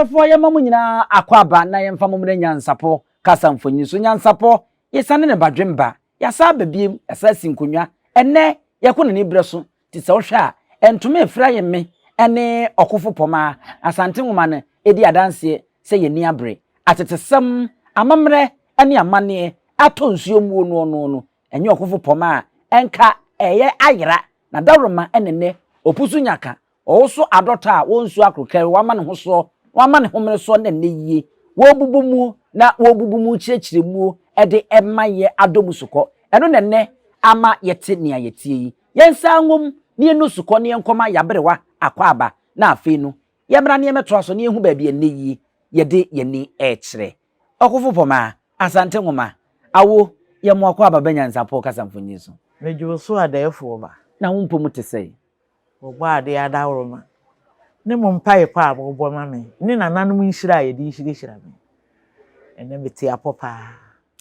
Abrafo ya mamu nyina akwaba na yemfa momre nyansapo kasa mfonyi so nyansapo yesane ne badwemba yasa babiem yasa sinkonwa enne yakona ni breso ti se wohwe a entuma efra yemme ene okofo poma asante nwoma ne edi adanse se yeni abre atetesem amamre ene amane atonsuo mu no enye okofo poma enka eye ayira na daroma enene opusu nyaka owo adota a wonsu akrokere wama ne ho so wama ne homere so na neyie wo bubumu na wo bubumu kirekiremu ede emaye adomusuko eno nenne ama yete nia yetie yi yensa ngom ne enu suko ne enkoma yabrewa akwaba na afei no yemra ne emeto so ne ehu ba bia neyie yede yeni ekire okofo poma asante ngoma awo yemo akwaba banyansapo kasamfonyi so mejo so adefo ba na wumpo mutesei ogba ade adawroma ne mo mpae pa abobo mame ne nananum nhira ye di nhira me ene beti apopa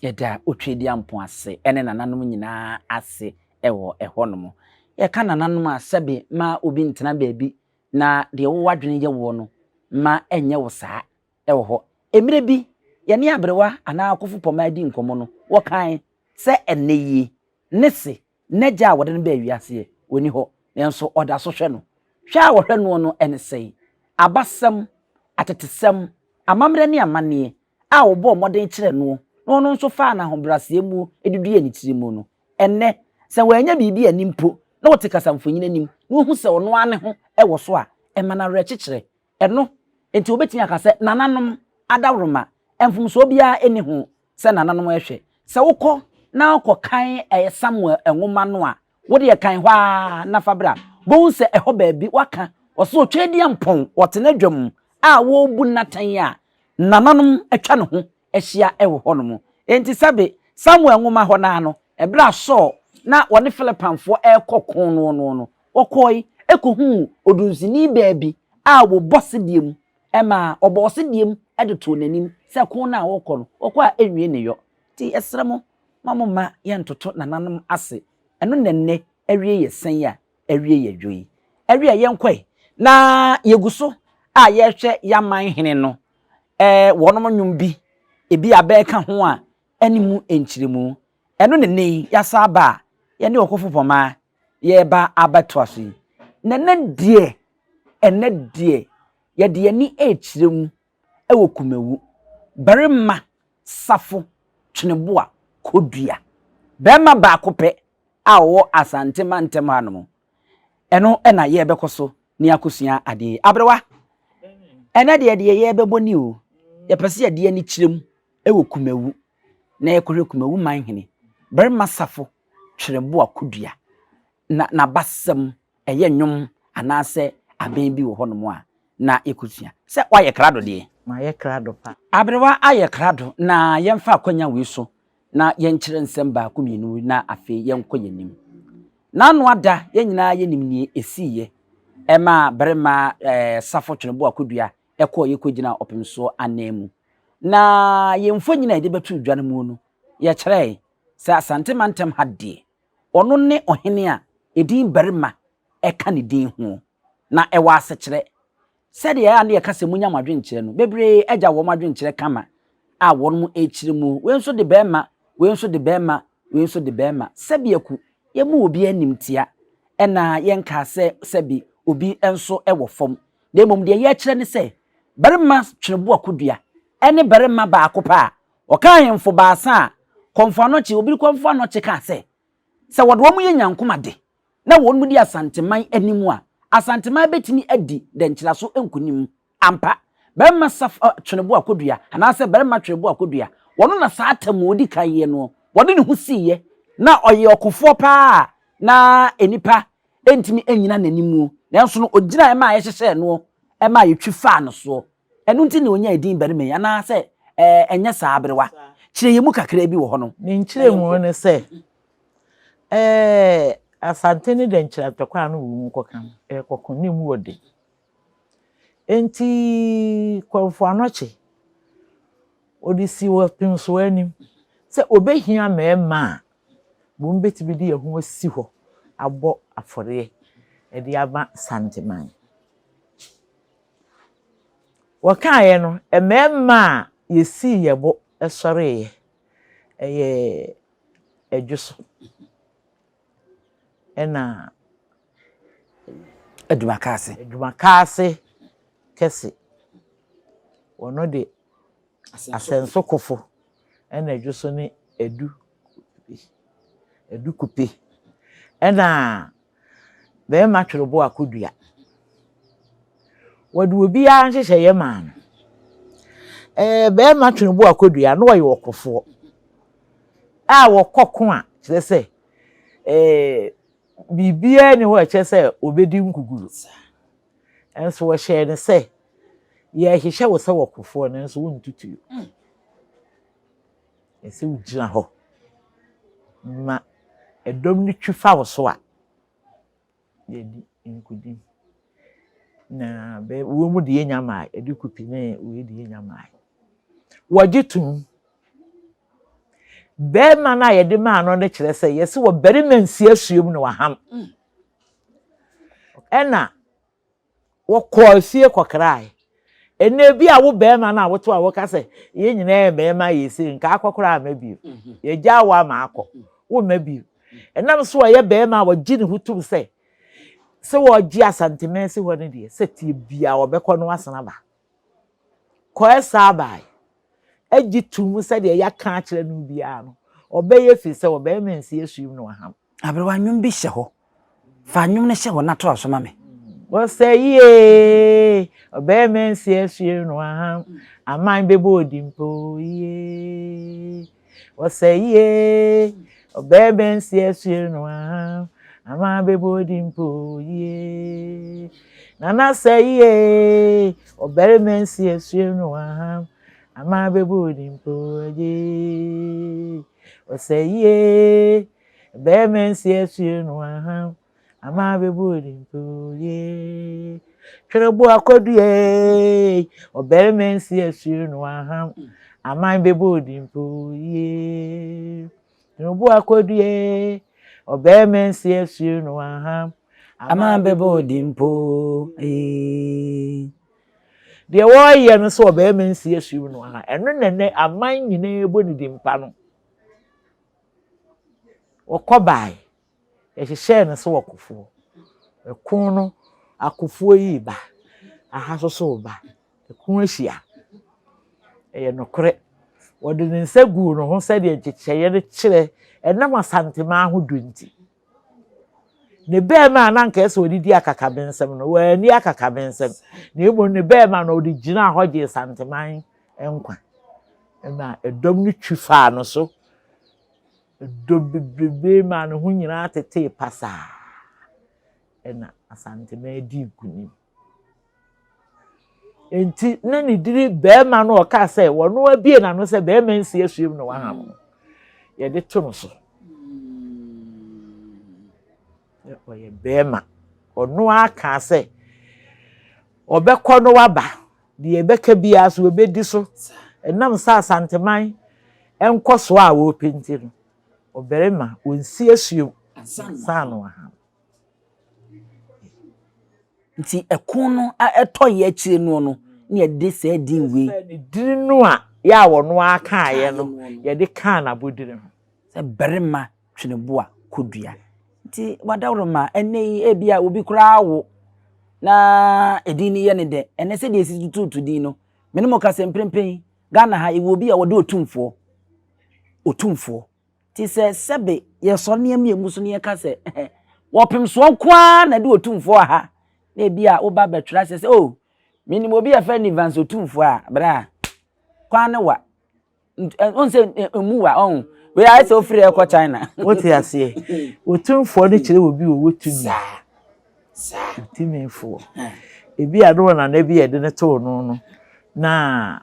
yeda otwedi ampo ase ene nananum nyina ase ewo ehonom ye ka nananum asebe ma obi ntena baabi na de wo wadwene ye wo no ma enye wo saa ewo ho emire bi ye ne abrewa ana akofo poma di nkomo no wo kan se eneyi nese neja wode no ba wiase woni ho nenso oda so hwe no hwa wo hwe no enesei abasam atetesem amamre ne amane a wo bo moden kire no no nso fa na hobrase mu edudu ye ni tiri mu no enne se wanya bibi animpo na wote kasamfonyin anim no hu se ono ane ho ewo so a emana rekekere eno enti obetinya ka se nananom adawroma emfum so bia eni ho se nananom ehwe se wokọ na kan Samuel enwoma no a wode ye kan hwa na fabra bo se eho baabi waka oso twedi ampon wotena dwam a wo bu natan a nananom atwa ne ho ehia ewo honom enti sabe Samuel enwoma ho na no ebra so na wone Philippanfo ekokon no okoi ekohu odunzini baabi a wo bosediem ema obosediem edeto nanim se kon na wokọ no okwa enwie ne yo ti esremo mamoma ye ntoto nananom ase eno nenne awie ye sen ya awie ye dwoyi awie ye nkwe na yeguso a ye hwe yaman hene no wonom nwum bi ebi abeka ho a animu enchiremu eno nenne yasa ba ye ne okofo poma ye ba abato aso nenne die enne die ye de ni echiremu ewo Kumawu Barima Sarfo Tweneboah Kodua Barima ba kope a wo Asante mantem hanom eno ena ye bekoso ni akosua ade abrewa ena de ye beboni o ye pese ye de ni kirem ewo Kumawu na ye kohwe Kumawu manhene Barima Sarfo Tweneboah Kodua na basem eye nwom anase aben bi wo honom a na ekosua se wa ye krado de ma ye krado pa abrewa aye krado na yemfa akwanya wi so na yenkire nsem ba kuminu na afi yenko yenim na no ada yenyina yenim ni esiye ema Barima Sarfo Tweneboah Kodua ekọ yekogina opemso anemu na yemfo nyina ede betu dwane mu no ye kire se Asante mantem hade ono ne ohene a edin Barima eka ne din ho na ewa ase kire sede ya na ye kase munya madwenkire no bebre eja wo madwenkire kama a wonmu ekire mu wenso de bema wenso de bema sebiaku yemu obi animtia ena yenka se sebi obi enso ewo fom na emom de ye kire ne se Barima Tweneboah Kodua ene Barima ba akopa o kan hemfo baasa konfo anochi obi konfo anochi ka se wodo wo mu ye nyankoma de na wonmu di asanteman animu a asanteman betimi adi de nkyira so enkunim ampa Barima Sarfo Tweneboah Kodua anase Barima Tweneboah Kodua wono na saatam odi kaye no wode ne husiye na oye okofo pa na enipa entimi enyina nanimu nanso no ogina ema ayehye no ema ayetwi fa no so enu nti ne onya edin Barima ya na se enye saa abrewa kire yemu kakra bi wo ho no ni nkire mu ne se Asante ne de nkira tokwa no wu kokam kokonim wode enti kwamfo anoche odisi wo pinso anim se obehia mema bo mbetibi di yehu asi ho abo afore e de aba santeman wakae no emema yesi yebo esore ye edwuso ena edumakase kese wono de asenso kofo ena edwuso ne edu kupe ena be ma Tweneboah Kodua wadu obi a nhyehyɛ ye ma no be ma Tweneboah Kodua no ye wokofo a wokoko a kyerɛ sɛ bibia ni ho a kyerɛ sɛ obedi nkuguru enso wo hyɛ ne sɛ ye hyehyɛ wo sɛ wokofo no enso wontutu ese ugina ho ma edom ni twifa wo so a ye di nkudi na be wo mu de nyama edi kupi ne wo de nyama wajitum be ma na ye de ma no ne kyerɛ sɛ ye se wo Barima nsi asuom no waham ɛna wo kɔ fie kɔkrai ene bi a wo be ma na wo to a wo ka sɛ ye nyina ye be ma ye se nka akɔkora ma bi ye gya wa ma akɔ wo ma bi enam so ye be ma wo gi ne hutum sɛ wo gi Asante mensi ho ne de sɛ tie bia wo bɛkɔ no asana ba kɔ esa bai agi tum sɛ de ya ka kyerɛ no bia no obɛyɛ fi sɛ wo Barima nsi asuom no waham abrewa nwum bi hyɛ hɔ fa nwum ne hyɛ hɔ na to aso ma me wo sɛ ye Barima nsi asuom no waham aman bebo odimpo ye wo sɛ ye Barima nsi asuom no waham aman bebo odimpo ye nana sɛ ye Barima nsi asuom no waham aman bebo odimpo ye wo sɛ ye Barima nsi asuom no waham ama bebo odimpo ye Tweneboah Kodua Barima nsi asuom no waham ama bebo odimpo ye Tweneboah Kodua Barima nsi asuom no waham ama bebo odimpo de wo ye no so Barima nsi asuom no waham eno nene aman nyina ebo ni dimpa no wokobai ehyehyɛ no so wokofo ekun no akofo yi ba aha so ba ekun ahia eye nokore wode ne nsa gu no ho sɛ de nkyekye ne kyerɛ enam Asante ma ho dunti ne bɛɛma na nka ɛsɛ odidi akakabensɛm no wani akakabensɛm na ebo ne bɛɛma na odi gyina hɔ gye Asante man enkwa na edom no twifa no so do bebe ma no ho nyina tete pasa ena Asante ma di nkuni enti na ne diri bɛɛma no ɔka sɛ wɔno abie na no sɛ Barima nsi asuom no waham ye de to no so ye bɛɛma ɔno aka sɛ ɔbɛkɔ no waba de ebɛka bia so obedi so enam sa Asante man enkɔ so a wo penti no Barima onsi asuom sa no waham nti ekun no a etoye akire no ne ye de se din we ne diri no a ya wono aka aye no ye de ka na bodiri ho se Barima Tweneboah Kodua nti wadawroma ene ebia obi kura wo na edin ni ye ne de ene se de esi tutu din no mene mo ka se mprempen Ghana ha ewo bi a wode otumfo ti se sebe ye so ne am yemu so ne ka se wopem so kwa na de otumfo ha na ebia oba betwra se oh minimo obi afa ni vans otumfo a bra kwa ne wa on se emuwa on we are so free e ko China what you say otumfo ne kire obi wo wotumi sa otumfo ebi ado na na bi e de ne to no na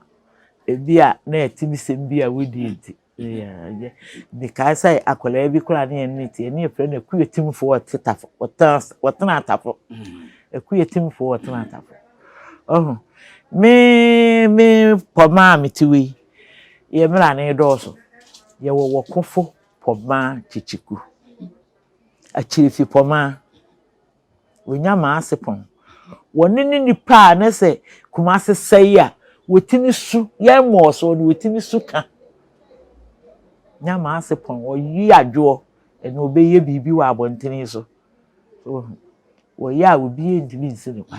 ebi a na etimi sem bi a wodi enti because I akola bi kura ne neti ne efre na kuyetimfo wotafo wotana atafo kuyetimfo wotana atafo me poma mitiwi ye mra ne doso ye wo kofo poma chichiku achirifi poma onyama asepon woni ni nipa na se Kumase sei a wotini su ye mo so no wotini su ka nya ma ase pon oyi adwo ene obeye bibi wa abontini so wo ya obi endimi nse ne kwa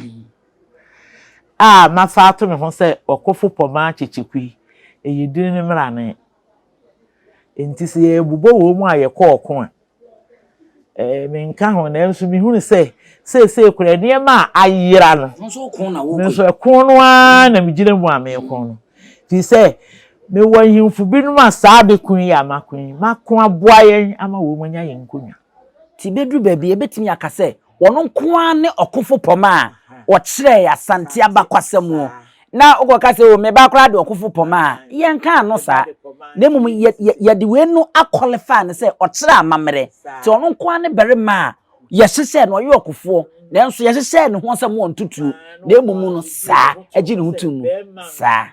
ma fa to me ho se okofo poma chichikwi eyidin ne mra ne enti se ebubo wo mu aye ko okon a me nka ho na enso mi hunu se kura ne ma ayira no nso okon na wo ko nso ekon no a na mi gire mu a me ekon no ti se me wahimfu binu ma saa be kun ya makun makon aboa yen ama wo manya yen konwa ti bedru baabi ebetimi akase wono nkoa ne okofo poma o kire ya Asante abakwasem na ukokase o me ba kra de okofo poma yen kan no sa na mum ye de we no akwalify ne se o kire amamere ti wono nkoa ne Barima ye hyehyɛ no ye okofo na nso ye hyehyɛ ne ho nsɛm won tutu na mum no sa agi ne hutum sa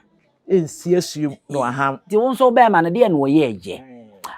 ensiesum no aham ti won so be ma ne de na wo ye eje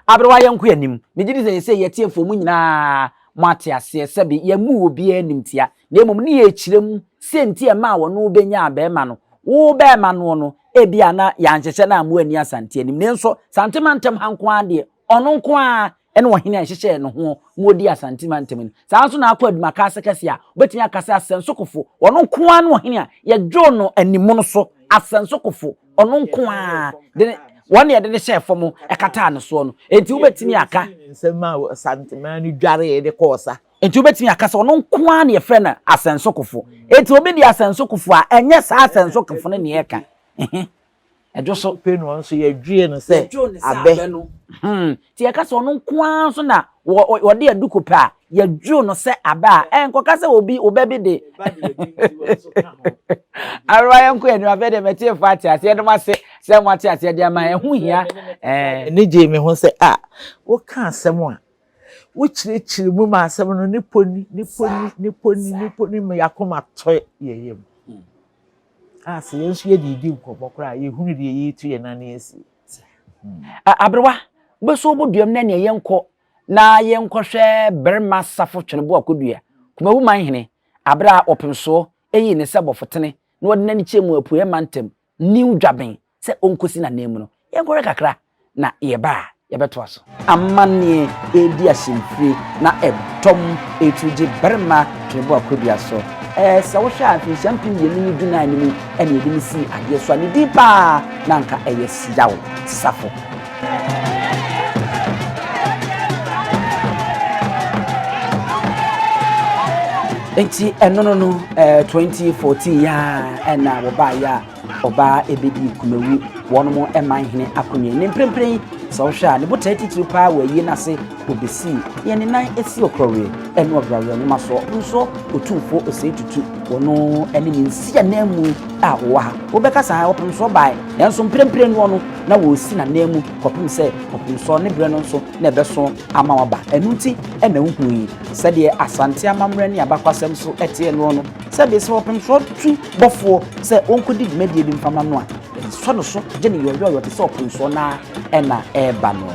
abrewa ye nko anim me gidi se ye tiefo mu nyina mate ase sebe ye mu obi animtia na mum ne ye kirem senti e ma wo no benya abema no wo be ma no ebia na ya nhyehye na amu ani Asante anim ne nso santimantem hanko ade ono nko a ene wo hene hyehye no ho mu odi asantimantem sa nso na akwa aduma ka sekase a betimi akase asensokofo ono nko a no hene a ye dwo no anim no so asensokofo ono nko a de won ye de chef mo ekata ne so no enti wo betimi aka nsema Asante ni dware de kosa enti wo betimi aka se ono nko a ne ye fe na asensokofo enti obi di asensokofo a enye sa asensokofo ne ye ka ejo so penu nso ye dwie no se abe ti ye ka se ono nko a so na wo de aduko pa ye dwo no se aba enko ka se obi obabi de arwa yanko enu abede metie fati ase no mase se mo ate ase de ama ehu hia ne je me ho se wo ka asem a wo chire mu ma asem no ne poni me yakoma toy yeyem se yensu ye didi nkobokra ye hunu de ye tu ye na na esi abrewa beso boduam na ne yenko na yenko hwe Barima safo Tweneboah Kodua Kumawu manhene abra opemso eyi ne se bofotene na wode nani chemu apue mantem new dwaben se onkosi na nemu no yenko kakra na yeba yebeto aso amane edi asimfri na edom etuje Barima Tweneboah Kodua so sa wo hwa afi champion ye ni duna ni mu ene edi mi si ade so ani dipa na nka eyesiawo safo enti enono no 2014 ya na woba ya oba ebedi Kumawu wono mo emanhene akonye ne mprempren so hwa ne bota titiri pa wa yi na se obesi ye ne nan esi okrowe eno obrawe no maso nso otumfo osetutu wono ene ni nsia namu a wo ha obeka sa opem so bai enso mprempren wono na wo si na namu kopem se opem so ne bre no nso na ebeso ama waba enuti ena huhui se de Asante amamre ne abakwasem so etie no no se be se opem so tu bofo se onkodi dmedie bi mfama no a so no so je ne yoyo te se opem so na ena eba no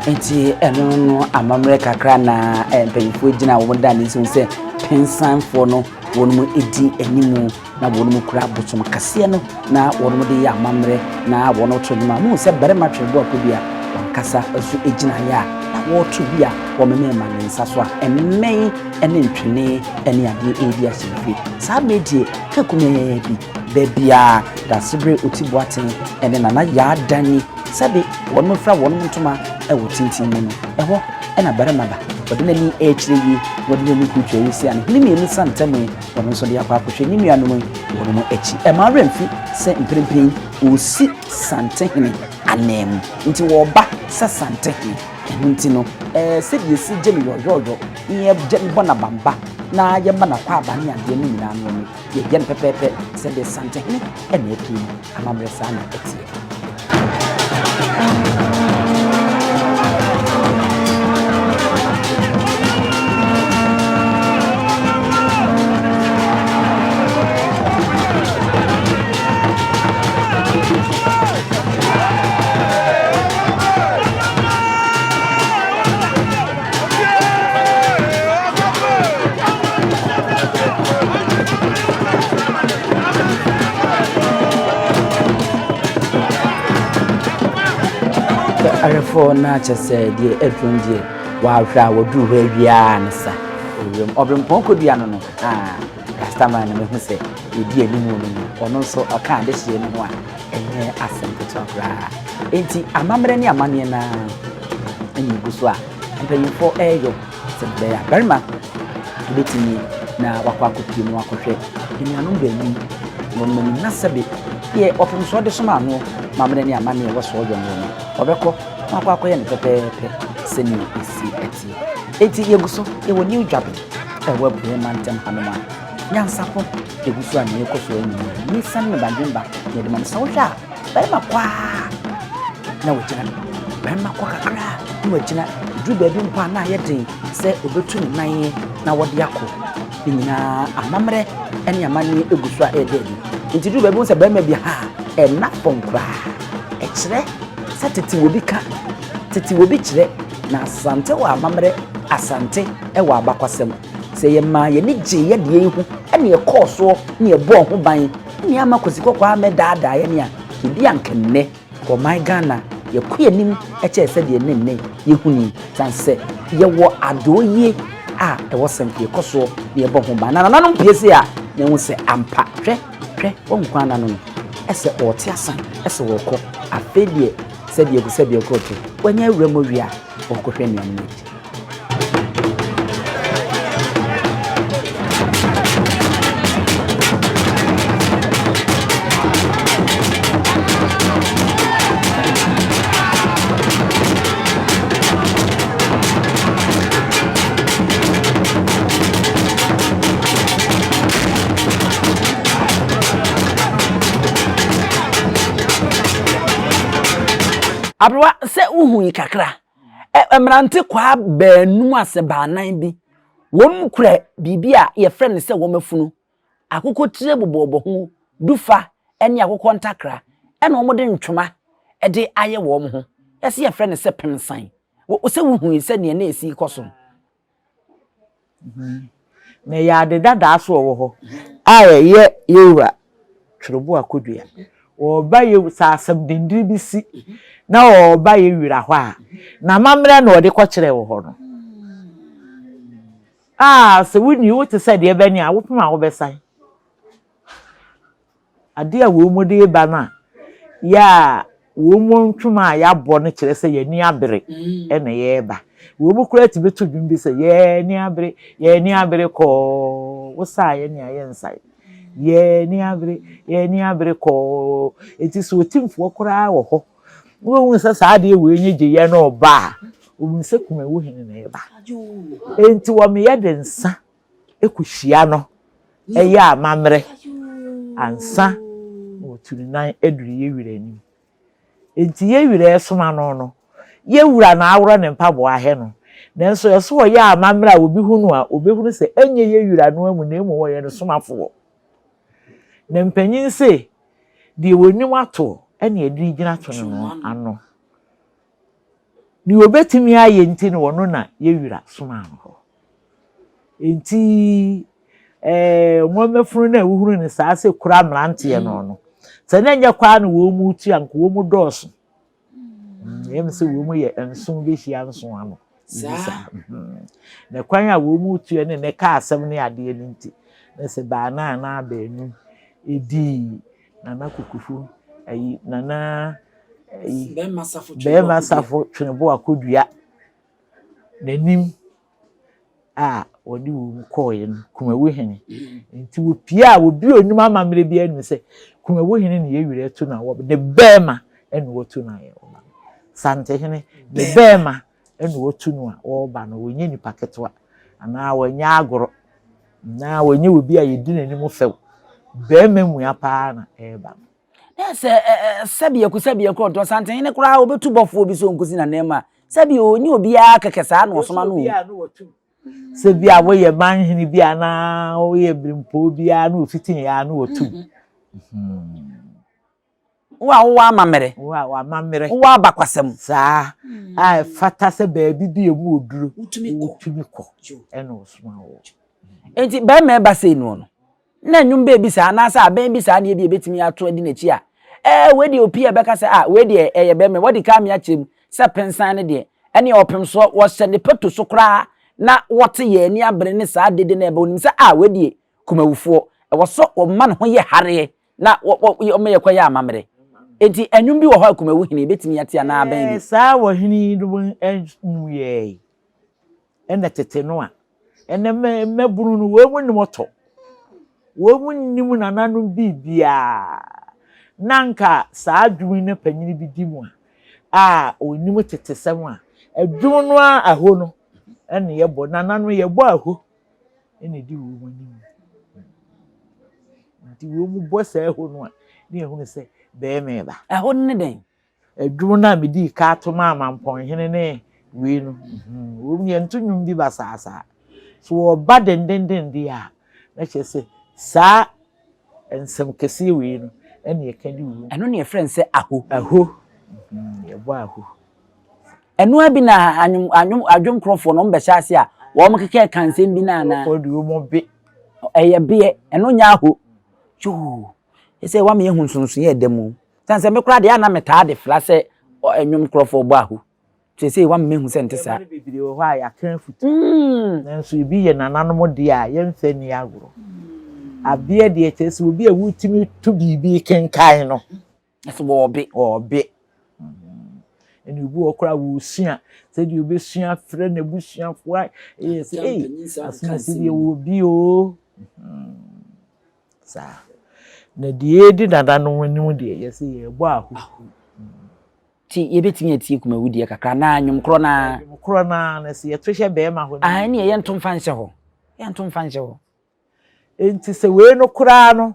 enti eno no amamre kakra na empanyifo gina wo da ne so se pensanfo no wonmu edi animu na wonmu kura bosom kase no na wonmu de ya amamre na wono toduma mu se Barima Tweneboah Kodua kasa asu ejina ya na wotu bia wo meme ma ne nsa so a emmen ene ntwene ene ade edi ahyefi saa medie kakume bi bebia da sibre otiboaten ene nana ya dani sabe wonu fra wonu ntoma ewo tintin mu no eho ena Barima ba wode nani echire yi wode nani kutwa yi sia ne hini mienu santame wonu so de akwa akwohwe ni nuanu mu wonu mu echi e ma remfi se mprempren osi santehene anem nti wo ba se santehene nti no se bi esi je mi yoyoyo ye je mi bona bamba na ye ma na kwa ba ne ade ni nyina no ye je pepepe se de santehene ene epi amamre sa na eti arefo na chese die edrundie wa hwa wodu hwa bia nsa obrempon Kodua no customer na me hu se edi animu no ono so aka de hye no ho a enye Asante tokra enti amamre ne amane na enyi guso a mpanyimfo eyo se be ya Barima betimi na wakwa kopi no akohwe enuanom bani wonmani na sebe ye ofemso de soma no mamre ne amane wo so ojo no obekọ akwa ye ne pepepe seni esi eti yeguso e woni udwabe e wa Barima ntem hanoma NYANSAPO yeguso an ye koso ni san me bandimba ye de man sawja Barima kwa na wojina Barima kwa kakra ni wojina dube bi mpa na ye den se obetu ni nan na wode yakọ nyina amamre ene amane eguso a e dedi nti dube bi se Barima bi ha e na ponkra e kire se tete wobi kire na Asante wa amamre Asante e wa abakwasem se ye ma ye ni je ye de ehu ene ye kooso ne ye bo ho ban ne amakosi kokwa amedada ye ne a kidi ankenne ko my Ghana ye kuanim e che se de nenne ye huni sanse ye wo adoye a e wo sempe koso ne ye bo ho ban na nanom piese a ne hu se ampa hwe wonkwa na no ese ote asan ese wo ko afedie sebie koto wanya wremo wia okohwe ne amne abrowa se uhu kakra emrante kwa baanu ase baanan bi won kura bibia ye friend se wo mafunu akokotire bobobo ho dufa ene akokọ ntakra ene omode ntwoma ede aye wo mo ho ese ye friend se pensan wo se uhu se ne na esi koso me ya de dada aso wo ho aye ye yewura Tweneboah Kodua o ba ye sa asem dindiri bi si na o ba ye wira ho a na mamre na o de kwakire wo ho no se wuni wo te se de be ni a wo pema wo be sai ade a wo mu de ba na ya wo mu ntwuma ya bo no kire se ye ni abere e na ye ba wo mu kura ti betu dwum bi se ye ni abere ko wo sa ye ni aye nsai ye ni abere ko eti so timfo kura wo ho wo hu se sa de we nyeje ye no ba o mu se Kumawu hene na ye ba enti wo me ye de nsa ekuhia no eye amamre ansa o turinan eduru ye wire ni enti ye wire esoma no ye wura na awro ne mpabo ahe no nanso yeso wo ye amamre a obi hunu a obehunu se enye ye wura no amu na emu wo ye no somafo na mpanyin se de wonim ato ene ediri gina to no ano ni obetimi aye nti no wono na ye wura soma ho enti mo mefunu na wuhuru ni saa se kura mrante no se na nya kwa no wo mu tu anko wo mu doso Yem se wo mu ye enso be hia nso ano. Sa. Na kwan a wo mu tue ne ka asem ne ade ni nti. Na se ba na abenu edi nana kukufu ayi nana ayi be masafo Tweneboah Kodua nanim a odi wo koye no Kumawu hene nti wo pia wo bi onum amamre bi anu se Kumawu hene ne yewire to na wo de bema enu wo to na ye wo Asante hene de bema enu wo to no a wo ba no wonye ni paketwa ana wonya agoro na wonye obi a yedi nanim few bema mu ya pa na eba yes sabi ku to Asante hene kura obetu bofo obi so nkosi na nema sabi onye obi a kekesa na osoma no se bia wo ye manhini bia na wo ye brimpo bia na ofitin ya na otu wa mamere wa mamere wa bakwasem saa ai fata se baabi bi emu oduro utumi ko ena osoma wo enti ba me ba sei no na nwum be bi saa na sa ben bi saa na ye bi betimi ato adi na chi a we de opi e beka se we de ye be me wodi ka me achem se pensan ne de ene opem so wo se ne peto so kra na wote ye ni abre ne saa dede na ebe onim se we de Kumawufo e wo so o man ho ye hare na o me ye kwa ya amamre enti enwum bi wo ho Kumawu hini betimi ate na aban bi saa wo hini do enwu ye ena tete no a ena meburu no we mu moto we mu nim nananum bibia nanka saa dwun ne panyini bi di mu a onim tete sem a adwun no a aho no ena ye bo nananu ye bo aho ena di wo mu nim ndi wo mu bo saa aho no a ne ehunu se be me ba aho ne den adwun na me di ka to ma mampon hene ne we no wo mu ye ntunwum bi ba saa so oba dendenden dia na chese saa ensem kese we no ena ye ka di wo eno ne friend se aho ye bo aho eno abi na adwom krofo no mbe hyase a wo mo keke kansem bi na ko di wo mo be eye be eno nya aho jo ese wa me ehunsunsun ye demu sanse me kura de ya na meta de fla se enwom krofo bo aho ese wa me hu se ntesa bibiri wo ha ya kan futu nanso bi ye nananom de a ye mfa ni agoro abie de chese obi a wutimi to bibi kenkan no ese wo be eni bu okra wo sua se di obesua frɛ na busuafo a say asase de wo bi o sa na die di dada no wani de ye se ye bo aho ti ye betimi atie Kumawu de kakra na anwum kro na se ye tohye be ma ho ne ye ntom fanhye ho enti se we no kra no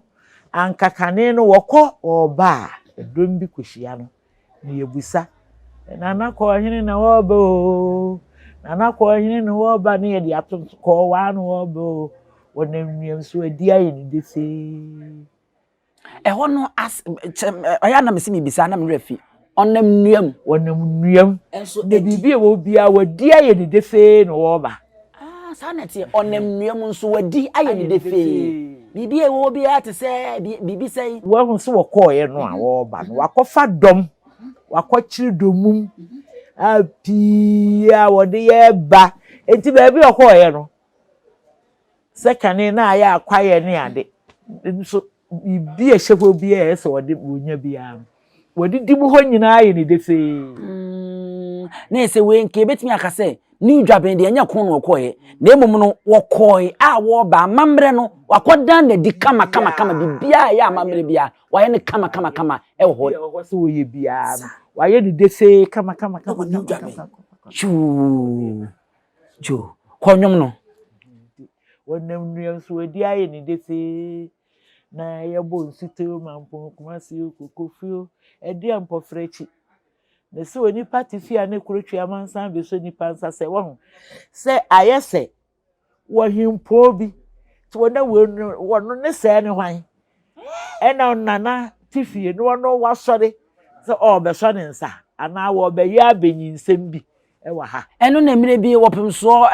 ankakane no wokɔ oba edom bi kohia no ne yebusa nana ko hene na woba o nana ko hene na woba ne ye de ato ko wa no woba o wonamniem so adi aye ne defe ho no as oya na mesi mi bisa na me refi onamnuam ne bibi e wo bia wadi aye ne defe no woba sanati onamnuam nso wadi aye ne defe bibi e wo bia te se bibi sei wo hu so wokoye no a woba no wakofa dom wakochiri domum apia wode ye ba enti ba bi okoye no sekane na aya akwaye ne ade nso bibi e hyefo bia e se wode wonya bia wode dibu ho nyina aye ne defe na ese we nke betimi akase ni dwaben de anya kon no okoye na emom no wokoye a wo ba mamre no wakodan na di kama bibia ya mamre bia waye ne kama e wo ho so ye bia waye ne defe kama jo konwom no wonam nuam so adi aye ne defe na ye bo nsiteo mampon kumasi kokofio edi ampofrechi na se oni party fia ne kurotwa mansan be so ni pansa se wo se ayese wo himpo bi to na wo ne se ne hwan ena nana tifie no no wasore se o be so ne nsa ana wo be ya benyinsem bi e wa ha eno na mire bi wopem so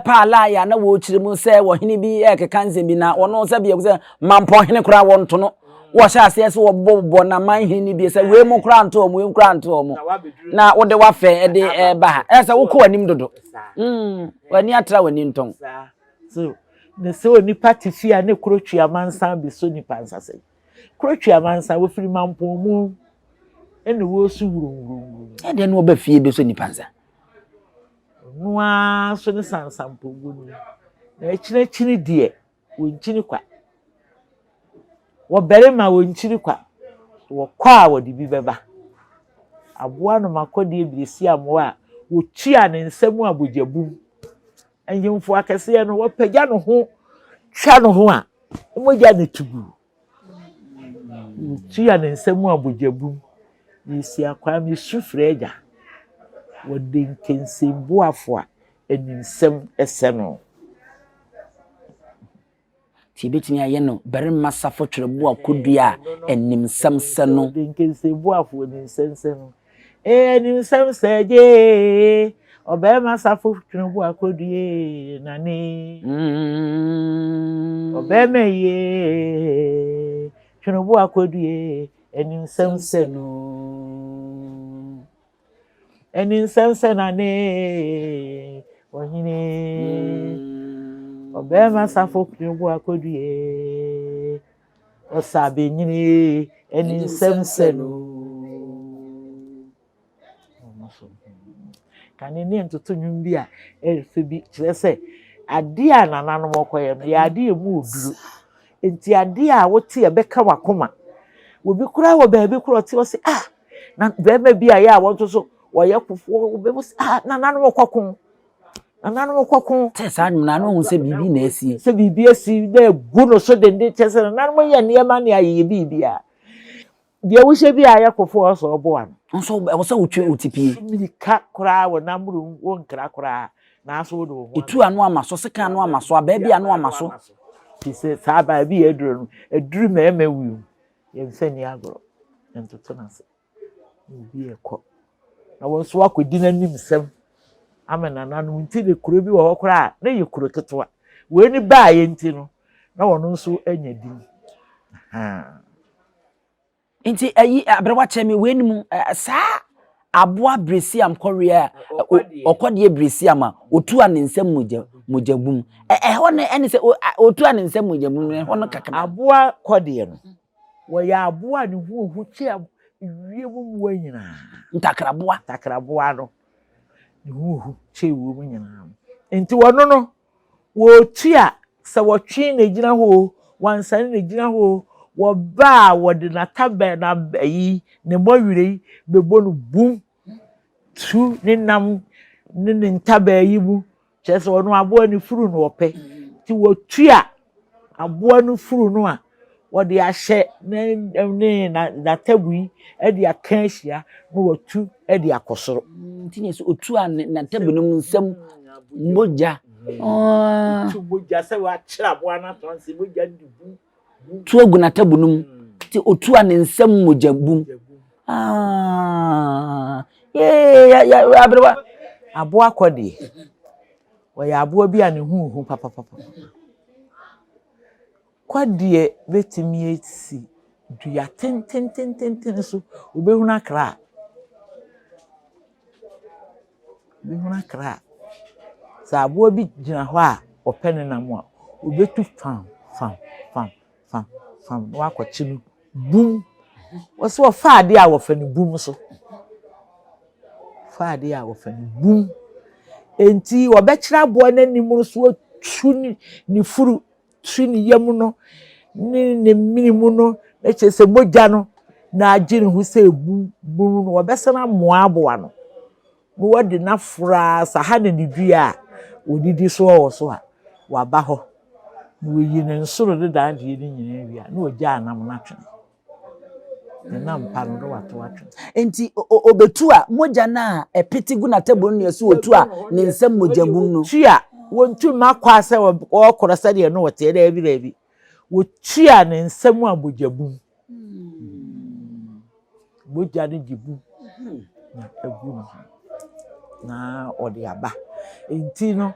pa ala ya na wo chire mu se wo hene bi ekeka nsem bi na wono se bi se mampo hene kura wo nto no wo sha ase so wo bobo na man hini bi se we mu kra nto mu nkra nto mu na wo de wa fe de ba ha ese wo ko anim dodo wani atra wani nton so ne se oni party fia ne krotwi amansan bi so nipa nsase krotwi amansan wo firi mampon mu ene wo su wurunwuru e de no ba fie be so nipa nsa noa so ne sansampo gunu na chine die wonchini kwa wo Barima wonchini kwa wo kwa wo de bi beba aboa no makodi ebiresi amo a wo tua ne nsam abojabum anyimfo akese no wo pagya no ho twa no ho a mogya ne tugu wo tua ne nsam abojabum yesi akwa me sufre agya wo de nkensembuafo a eninsam eseno ti betimi aye no Barima safo Tweneboah Kodua enimsam seno de nkensembuafo eninsenseno enimsam seje Barima safo Tweneboah Kodua nani Barima ye Tweneboah Kodua enimsam seno enimsam senane ohine Barima safo Tweneboah Kodua osabe nyini enimsam seno kanene ntoto nwum bi a efe bi kire se ade a nananom okoye no ya ade emu oduru enti ade a wote e beka wakoma obi kura wo ba bi kura te wo se na Barima bi a ya wonto so wo ye kofo wo be se nananom okokon te sa nyina no hu se bibi na asi se bibi asi na egu no so dende chese nananom ye niema na aye bibi a de wo hye bi a ya kofo so obo an nso wo se wotwe otipie milika kura wo namru wo nkra kura na so wo do etu anu amaso seka anu amaso aba bi anu amaso ti se sa ba bi eduru meme wi ye mfani agoro entoto na se bi ekọ na wo so akodi nanim sem amena nanu nti de kuro bi wo kura na ye kuro ketewa we ni ba ye nti no na wono nso anya dim nti ayi abrewa chemi we nimu sa aboa bresiam korea okode bresiam a otu a ne nsam mojabum ho ne ene se otu a ne nsam mojabum ho no kakana aboa kode no wo ya aboa ne hu chi wie mu wanyina takraboa no ne hu chi wo mu nyina enti wono no wo tua se wo twi na gina ho wansan na gina ho wo ba wo de na tabe na bayi ne mowire bebo no bum tu ne nam ne ntabe yi mu chese wono aboa ni furu no ope ti wo tua aboa no furu no a wo de ahye ne na tabui e de aka ahia no wo tu e de akosoro ti ne so otu a na tabu no nsam moja tu moja se wa kira aboa na to nse moja ndi bum tu ogu na tabu no ti otu a ne nsam mojabum ya abrewa aboa kode wo ya aboa bi a ne hu papa kode betimi esi dua tenten so obehuna kra sa aboa bi gina ho a opene na mo a obetu fam no akwachi no bum wo so fa ade a wo fa ne bum so bum enti wo be kira aboa nanim so tu ni furu tu ni yam no ni minimu no e chese moja no na agire hu se bum no wo be sana moa aboa no wo de na fura sa ha ne dua odidi so wo so a wa ba ho wo yi ne nsoro de da de ni nyina wi a na oja anam na twen na mpa no do wato atwen enti obetu a moja na epitigu na table no yeso otu a ne nsam mojabum no tua wontu makwa se wo korasa de no wote da bi wo tua ne nsam abojabum moja de jibu na agu na odi aba enti no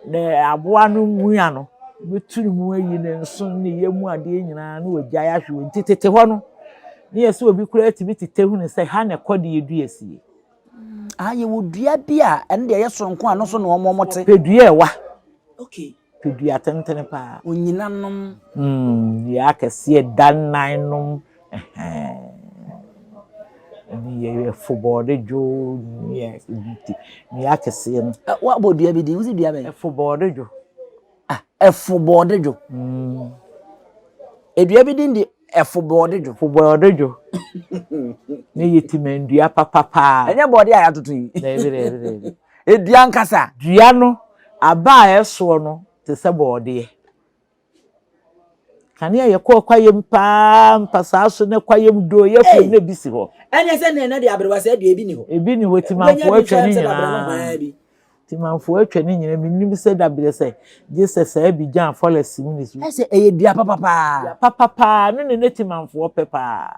ne aboa no muya no betunu mu ayi ne nso ne yemu ade nyina na wagya ya hwe ntitete ho no ne yeso obi kura atibi tete hu ne se ha ne kode edu asie Aye wo dua bi a ene de ye sonko ano so no omomote pedua ewa okay pedua tentene pa onyinanom ya kese dan nanum ni ye football de jo ni ya kese no wa bodua bi di wusi dua be football de jo football de jo edua bi di football de jo ne yetimandua papa enye body a yatoto yi de edua nkasa dua no aba a eso no te se bode kane ye kwayem pa mpasa so ne kwayem do ye fu ne bisi ho enye se ne de abrewa se edua bi ni ho ebi ni hotimanfo atwa ni nyina timanfo atwa ni nyina minim se dabire se Jesus abi jan follows ministry ese eye dua papa ne timanfo pepa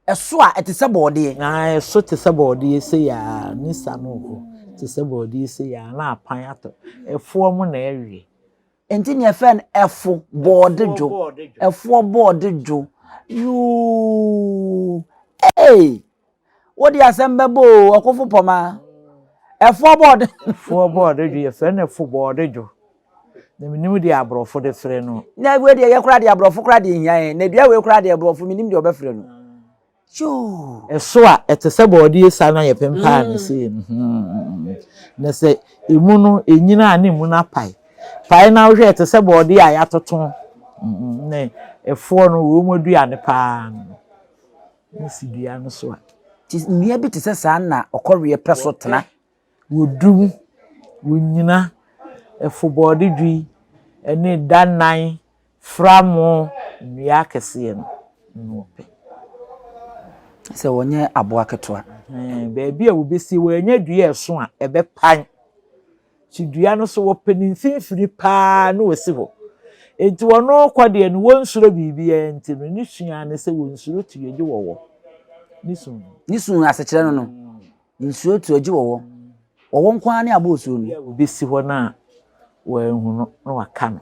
eso a ete se bode na eso te se bode se ya ni sano te se bode se ya na apan ato efo mu na ewie enti ne fen efo bode jo you hey what the assemble bo okofo poma efo bode jo ye fe na efo bode jo na minim de abrofo de frɛ no na we de ye kura de abrofo kura de hia na dua we kura de abrofo minim de obefrɛ no jo eso a ete se bode sa na ye pempa ne se na se emu no enyina na emu na pai na wo hwe ete se bode a ya toton ne efo no wo modua ne pa no si dua no so a nnua bi te se sa na okorwe peso tena wodum wonyina efo bode dwi ene danan framo nnua kese no pe se wonye aboa ketwa beebi a wo besi wo anya dua eso a ebe pan ti dua no so wo penin finfiri pa no wesi ho enti wono kwade no wonsuro bibia enti no ni sua ne se wonsuro tuyeje wowo ni sun asekere no nsuo tuyeje wowo nkwa ne abosuo no wo besi ho na wo ehunu no waka no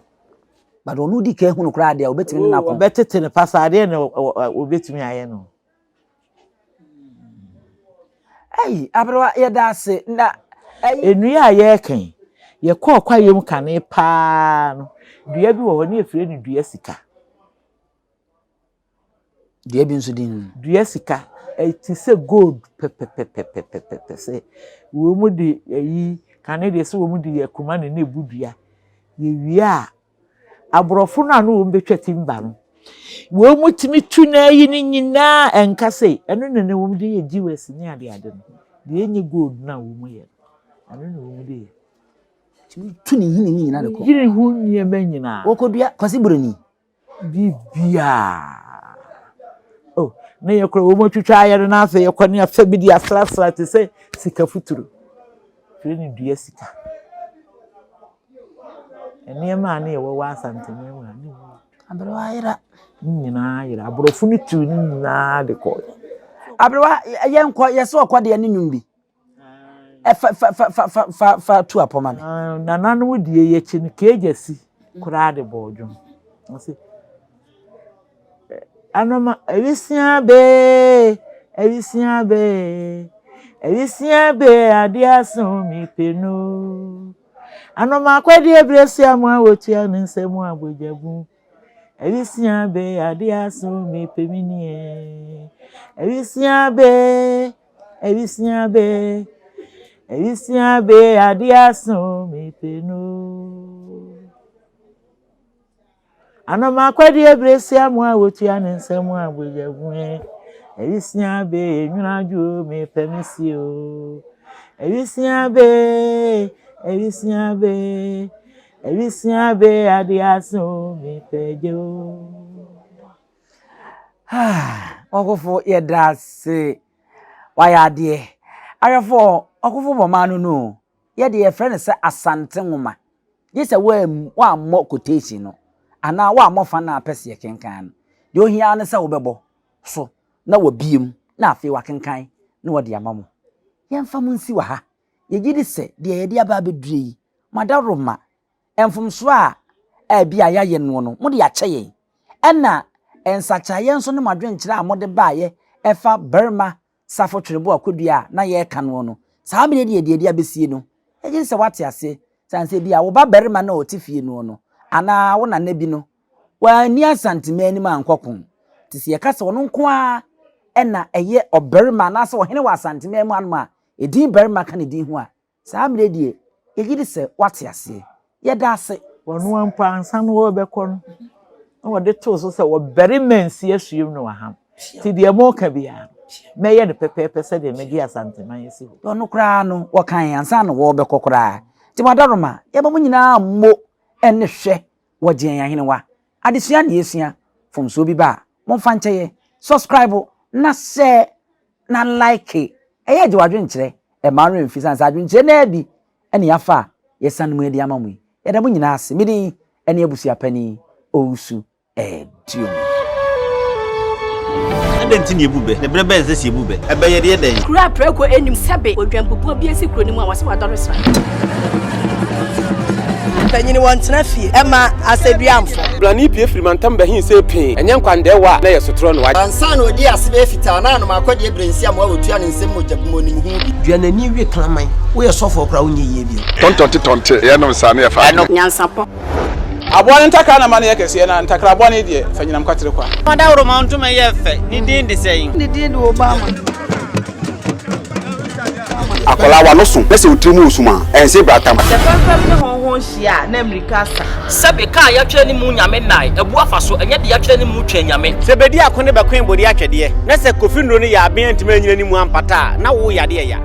but onu di ka ehunu kra de obetimi na ko betete ne pasade ne obetimi aye no ai abrewa ye da se na enua ye kan ye kwayem kane pa no dua bi wo ne efire ne dua sika dua bi nso din dua sika ti se gold pepe se wo mu di yi kane de se wo mu di yakuma ne na budua ye wia abrofo na no wo betwa timba no wo mu timi tu na yi ni nyina enkase eno ne wo mu di ye jiwes ni ade no de enye gold na wo mu ye eno ne wo mu di tu ni hini nyina de ko yiri hu nyema nyina okodua kwasi buroni bibia na ye kro wo mo twitwa ayere na afa ye kwani afa bi di asrasra te se sika futuru firi ni dua sika enema na ye wo Asante mu ani abrewa ayira nyina ayira abrofo ni tu ni nyina de ko abrewa ye nko ye se okode ne nwum bi fa tu apoma me na nanu die ye chi ni kejasi kura de bodwum ase anoma elisia be adia so mi penu anoma kwadi ebresia mu awotua ne nsemu abojabu elisia be adia so mi peminie elisia be adia so mi penu anoma kwadi ebresia mu awotua ne nsemu abojabu elisia be enwaju mi pemisio elisia be adia so mi pejo okofo ye da se waya de arefo okofo bomanu no ye de ye friend se Asante nwoma ye se wa mo quotation no ana wa mo fa na pese ye kenkan de ohia ne se wo bebo so na wabiem na afi wa kenkan na wode amamo ye mfa mu nsi wa ha ye gidi se de ye de aba bedure yi madaroma enfumso a bi ayaye no no mo de ache yen ena ensachaye nso ne madwen kire a mo de baaye efa Barima Sarfo Tweneboah Kodua na ye ka no no saa be de abesie no eje se wate ase sanse bi a wo ba Barima na otifie no ana wo na nabi no wa ni Asante mani ma nkokon tisi ye ka se wono nko a ena eye Barima na se wo hene wa Asante mani mu anuma edin Barima ka ne din ho a saa be de eje se wate ase ye da ase wono ampa ansan wo beko no wo de to so se wo Barima nsi asuem no waham ti de mo ka bia meye de pepepe se de megi Asante man yesi ho ono kra no wo kan ansan no wo beko kra ti wadaroma ye ba mo nyina mo ene hwe wo gen yan hene wa adesua na yesua from so bi ba mo fa ncheye subscribe na share na like eye je wadwen kire e ma ren fi san sa adwen kire na bi ene yafa yesan mu edi amamu ye da mo nyina ase midi ene abusua pani ousu dio Adenti ni ebube ne brebe nse si ebube ebe ye de den kura preko enim sebe odwampopo bi esi kuro ni mu a wase wadore sra Panyini wantena fie ema aseduamfo blani pie frimantam behin se pin enye nkwandewa na yesotro no ansa na odi asebe fita na no makode ebrensi am awotua ne nsem mojabumo ni hu duanani wie klaman wo ye sofo kra wo nye ye bi tonte ye no sa na ye fa NYANSAPO abone ntakra na mane ye kese na ntakra abone de fanyinam kwatere kwa madawro ma ntuma ye fe ni din de sein ni din de Obama akola wa no so pese utrimu usuma ense bratam sefafam ne honhon hia na America sa sebe ka ya twa ni mu nyame nai ebu afa so enye de ya twa ni mu twa nyame sebedi akone bakwen bodi atwede na se kofi nro ni ya aben ntima nyina ni mu ampata na wo yade ya